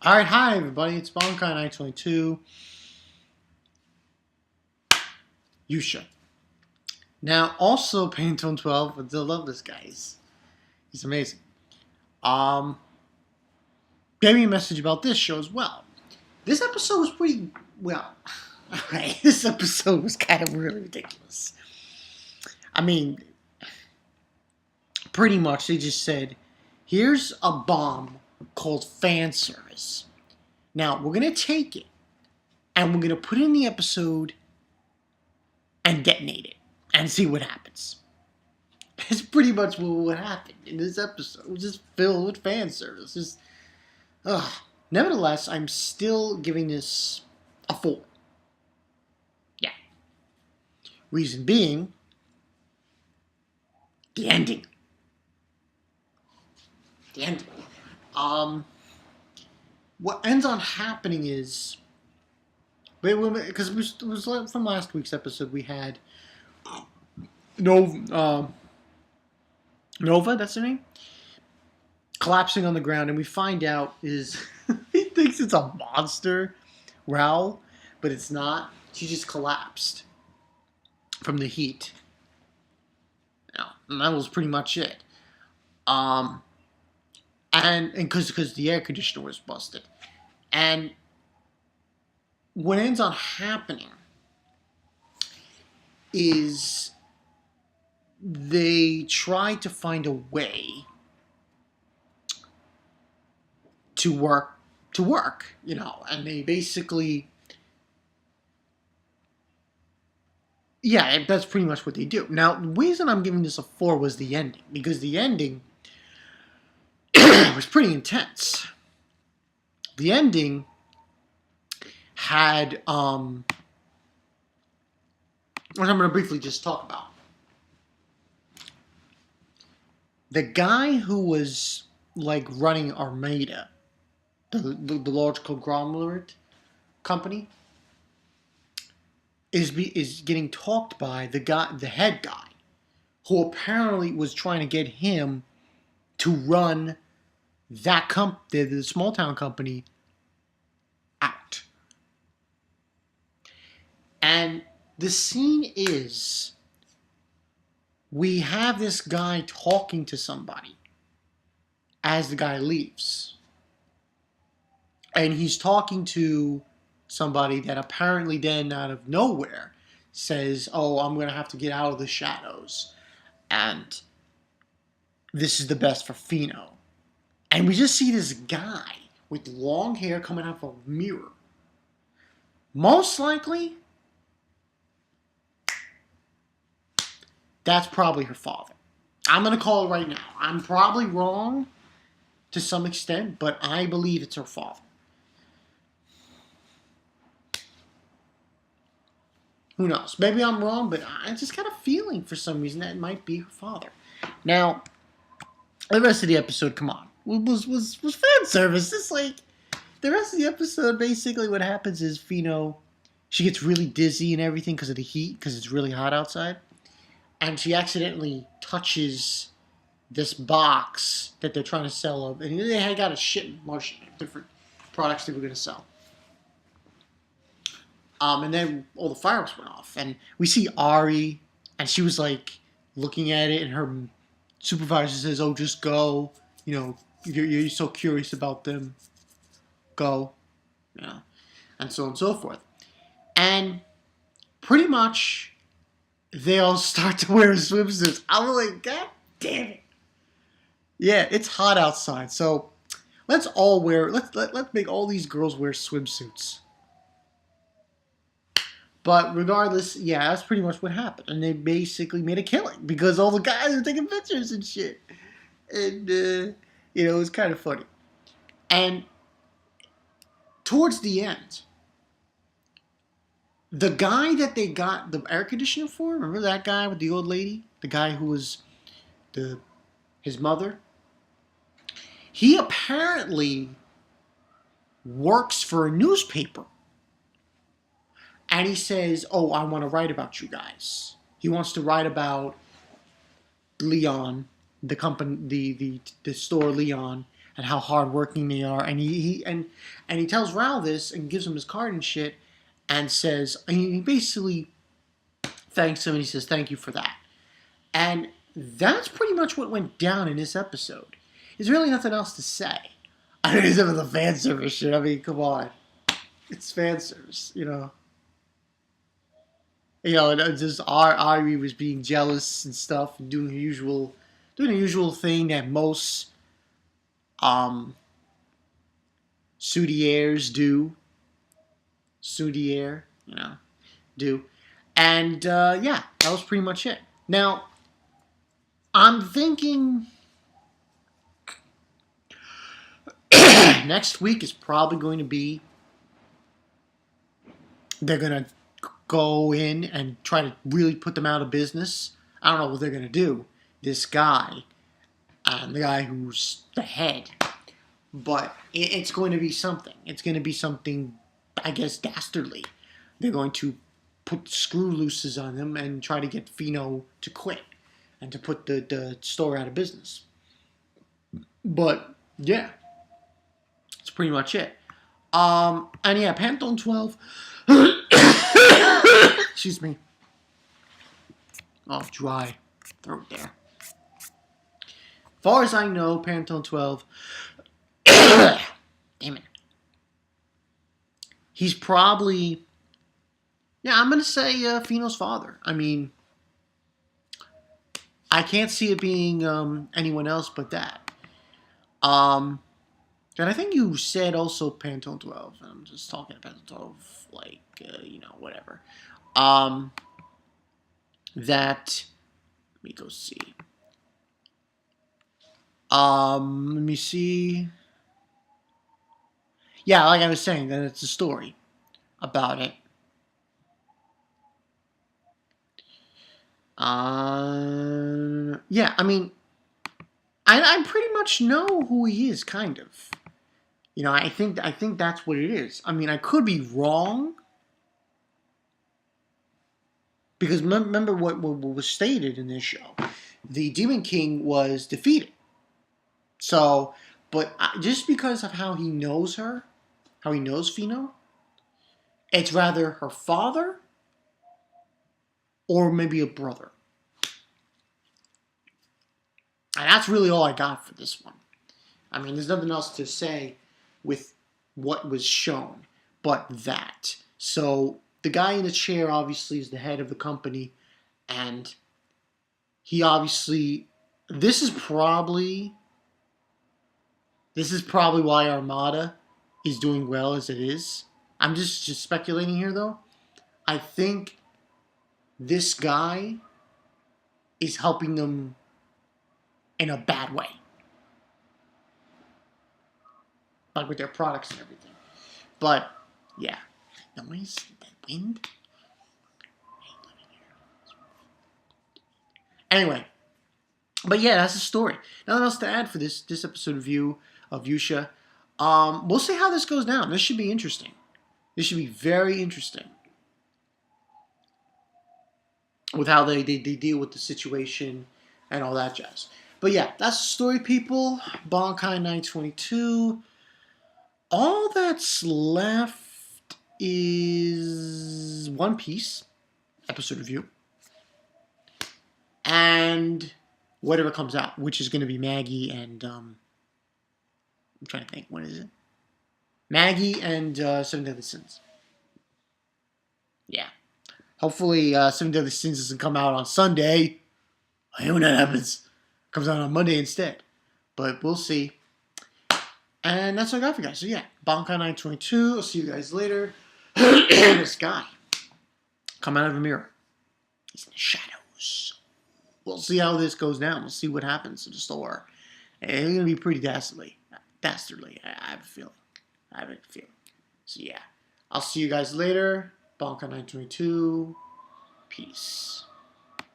Alright, hi everybody, it's Bonkai922. Yusha. Now, also Pantone 12, I still love this guy. He's amazing. Gave me a message about this show as well. This episode was pretty, well, alright, this episode was kind of really ridiculous. I mean, pretty much they just said, here's a bomb called fan service. Now, we're going to take it, and we're going to put it in the episode and detonate it and see what happens. It's pretty much what happened in this episode. It was just filled with fan service. Just, nevertheless, I'm still giving this a 4. Yeah. Reason being, the ending. The ending. What ends on happening is, because it was from last week's episode, we had Nova, that's her name, collapsing on the ground, and we find out is he thinks it's a monster, Raoul, but it's not. She just collapsed from the heat. And that was pretty much it. And because the air conditioner was busted, and what ends on happening is they try to find a way to work, and they basically, yeah, that's pretty much what they do. Now, the reason I'm giving this a 4 was the ending, because the ending was pretty intense. The ending had, what I'm going to briefly just talk about. The guy who was, like, running Armada, the large conglomerate company, is getting talked by the head guy, who apparently was trying to get him to run that the small town company out. And the scene is, we have this guy talking to somebody as the guy leaves. And he's talking to somebody that apparently then out of nowhere says, oh, I'm going to have to get out of the shadows. And this is the best for Fino. And we just see this guy with long hair coming out of a mirror. Most likely, that's probably her father. I'm going to call it right now. I'm probably wrong to some extent, but I believe it's her father. Who knows? Maybe I'm wrong, but I just got a feeling for some reason that it might be her father. Now, the rest of the episode, come on, was fan service. It's like the rest of the episode. Basically, what happens is Fino, she gets really dizzy and everything because of the heat, because it's really hot outside, and she accidentally touches this box that they're trying to sell of, and they had got a shit bunch of different products they were going to sell. And then all the fireworks went off, and we see Ari, and she was like looking at it, and her supervisor says, "Oh, just go. You know, you're so curious about them. Go." Yeah, and so on and so forth. And pretty much, they all start to wear swimsuits. I'm like, God damn it! Yeah, it's hot outside, so let's all wear. Let's make all these girls wear swimsuits. But regardless, yeah, that's pretty much what happened. And they basically made a killing because all the guys are taking pictures and shit. And, it was kind of funny. And towards the end, the guy that they got the air conditioner for, remember that guy with the old lady? The guy who was his mother? He apparently works for a newspaper. And he says, oh, I want to write about you guys. He wants to write about Leon, the company, the store Leon, and how hardworking they are. And he tells Raul this and gives him his card and shit, and says, and he basically thanks him and he says, "Thank you for that." And that's pretty much what went down in this episode. There's really nothing else to say. I mean, except for the fan service shit. I mean, come on, it's fan service, you know. You know, just Ari was being jealous and stuff, and doing the usual thing that most soutiers do. Soutier, you know, do. And yeah, that was pretty much it. Now, I'm thinking next week is probably going to be, they're going to go in and try to really put them out of business. I don't know what they're going to do. This guy, the guy who's the head. But it's going to be something. It's going to be something, I guess, dastardly. They're going to put screw looses on him and try to get Fino to quit and to put the store out of business. But, yeah. That's pretty much it. And yeah, Pantone 12. Excuse me. Oh, dry throat there. Far as I know, Pantone 12. Damn it. He's probably, yeah, I'm going to say Fino's father. I mean, I can't see it being anyone else but that. And I think you said also Pantone 12. I'm just talking about Pantone 12, like, you know, whatever. That, let me go see. Let me see. Yeah, like I was saying, that it's a story about it. Yeah, I mean, I pretty much know who he is, kind of. You know, I think that's what it is. I mean, I could be wrong, because remember what was stated in this show. The Demon King was defeated. So, but just because of how he knows her, how he knows Fino, it's rather her father or maybe a brother. And that's really all I got for this one. I mean, there's nothing else to say with what was shown but that. So, the guy in the chair obviously is the head of the company, and he obviously, this is probably why Armada is doing well as it is. I'm just speculating here, though. I think this guy is helping them in a bad way, like with their products and everything. But yeah, noise, that wind. Anyway, but yeah, that's the story. Nothing else to add for this episode of Yusha. We'll see how this goes down. This should be interesting. This should be very interesting with how they deal with the situation and all that jazz. But yeah, that's the story, people. Bankai 922. All that's left is One Piece episode review. And whatever comes out, which is going to be Maggie and, I'm trying to think, what is it? Maggie and Seven Deadly Sins. Yeah. Hopefully, Seven Deadly Sins doesn't come out on Sunday. I hate when that happens. It comes out on Monday instead. But we'll see. And that's what I got for you guys. So yeah, Bankai 922. I'll see you guys later. This guy. Come out of a mirror. He's in the shadows. We'll see how this goes down. We'll see what happens to the store. It's going to be pretty dastardly. Dastardly. I have a feeling. So yeah. I'll see you guys later. Bankai 922. Peace.